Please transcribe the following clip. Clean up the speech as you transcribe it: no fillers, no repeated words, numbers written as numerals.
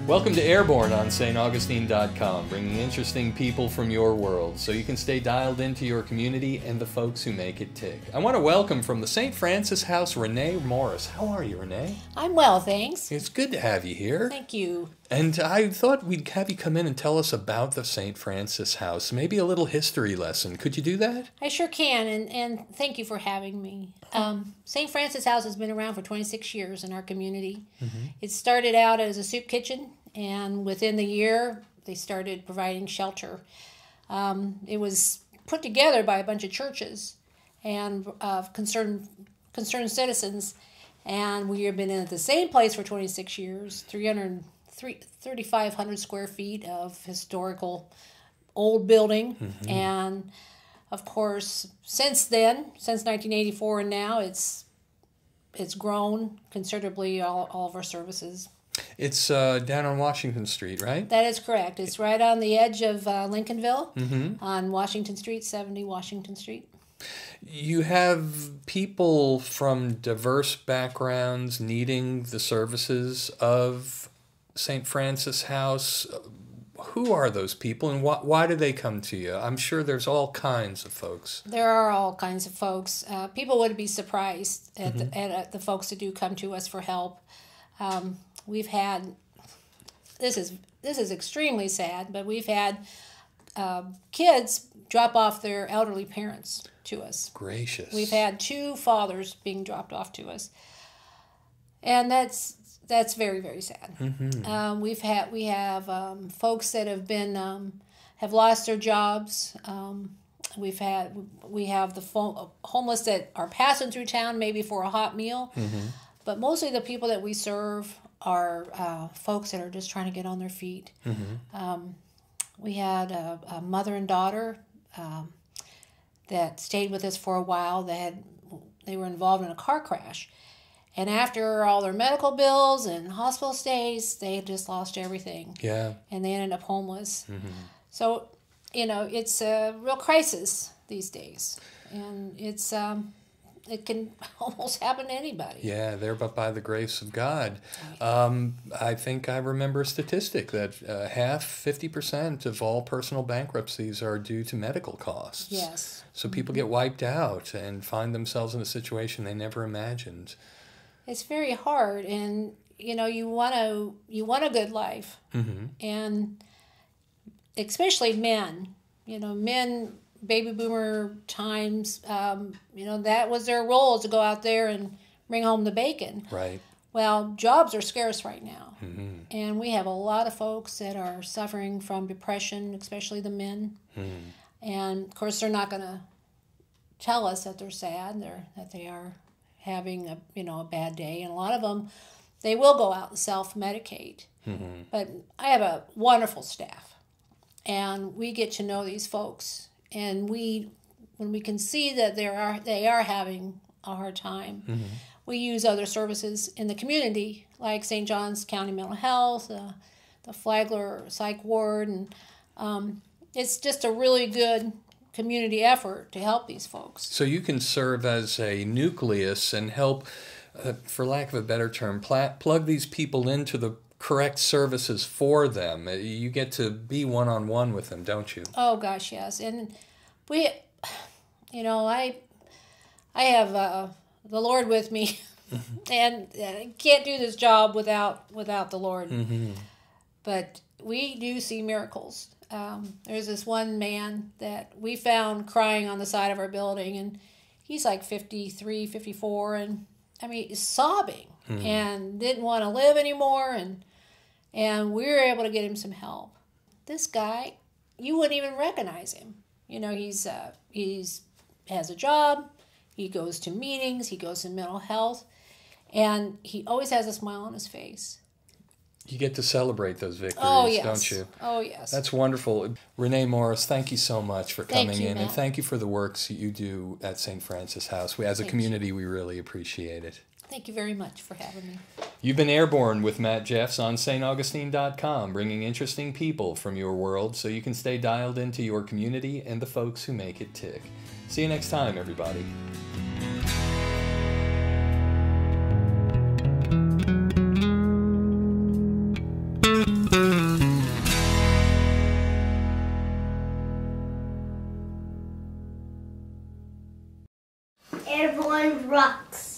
Welcome to Airborne on staugustine.com, bringing interesting people from your world so you can stay dialed into your community and the folks who make it tick. I want to welcome from the St. Francis House, Rene Morris. How are you, Rene? I'm well, thanks. It's good to have you here. Thank you. And I thought we'd have you come in and tell us about the St. Francis House, maybe a little history lesson. Could you do that? I sure can, and thank you for having me. St. Francis House has been around for 26 years in our community. Mm-hmm. It started out as a soup kitchen, and within the year, they started providing shelter. It was put together by a bunch of churches and concerned citizens, and we have been in the same place for 26 years, 3,500 square feet of historical old building. Mm-hmm. And of course, since then, since 1984 and now, it's grown considerably, all of our services. It's down on Washington Street, right? That is correct. It's right on the edge of Lincolnville, mm-hmm. on Washington Street, 70 Washington Street. You have people from diverse backgrounds needing the services of St. Francis House. Who are those people, and why do they come to you? I'm sure there's all kinds of folks. There are all kinds of folks. People would be surprised at, mm-hmm. at the folks that do come to us for help. We've had, this is extremely sad, but we've had kids drop off their elderly parents to us. Gracious. We've had 2 fathers being dropped off to us, and that's very, very sad. Mm-hmm. We have folks that have been have lost their jobs. We have the homeless that are passing through town maybe for a hot meal, mm-hmm. but mostly the people that we serve are folks that are just trying to get on their feet. Mm-hmm. We had a mother and daughter that stayed with us for a while. They were involved in a car crash. And after all their medical bills and hospital stays, they had just lost everything. Yeah. And they ended up homeless. Mm-hmm. So, it's a real crisis these days. And it can almost happen to anybody. Yeah, there but by the grace of God. I think I remember a statistic that 50% of all personal bankruptcies are due to medical costs. Yes. So people get wiped out and find themselves in a situation they never imagined. It's very hard, and you want a good life, mm-hmm. and especially men. Men, baby boomer times. That was their role, to go out there and bring home the bacon. Right. Well, jobs are scarce right now, mm-hmm. and we have a lot of folks that are suffering from depression, especially the men. Mm-hmm. And of course, they're not going to tell us that they're sad, that they are having a bad day, and a lot of them, they will go out and self-medicate. mm-hmm. But I have a wonderful staff, and we get to know these folks, and when we can see that they are having a hard time, mm-hmm. we use other services in the community, like St. John's County Mental Health, the Flagler Psych Ward, and it's just a really good community effort to help these folks. So you can serve as a nucleus and help, for lack of a better term, plug these people into the correct services for them. You get to be one-on-one with them, don't you? Oh gosh, yes. And we, I have the Lord with me, and I can't do this job without the Lord. Mm-hmm. But we do see miracles. There's this one man that we found crying on the side of our building, and he's like 53, 54, and he's sobbing and didn't want to live anymore, and we were able to get him some help. This guy, you wouldn't even recognize him. He's has a job, he goes to meetings, he goes to mental health, and he always has a smile on his face. You get to celebrate those victories, oh, yes. don't you? Oh, yes. That's wonderful. Rene Morris, thank you so much for coming in, Matt. and thank you for the works that you do at St. Francis House. As a community, we really appreciate it. Thank you very much for having me. You've been Airborne with Matt Jeffs on staugustine.com, bringing interesting people from your world so you can stay dialed into your community and the folks who make it tick. See you next time, everybody. Airborne rocks.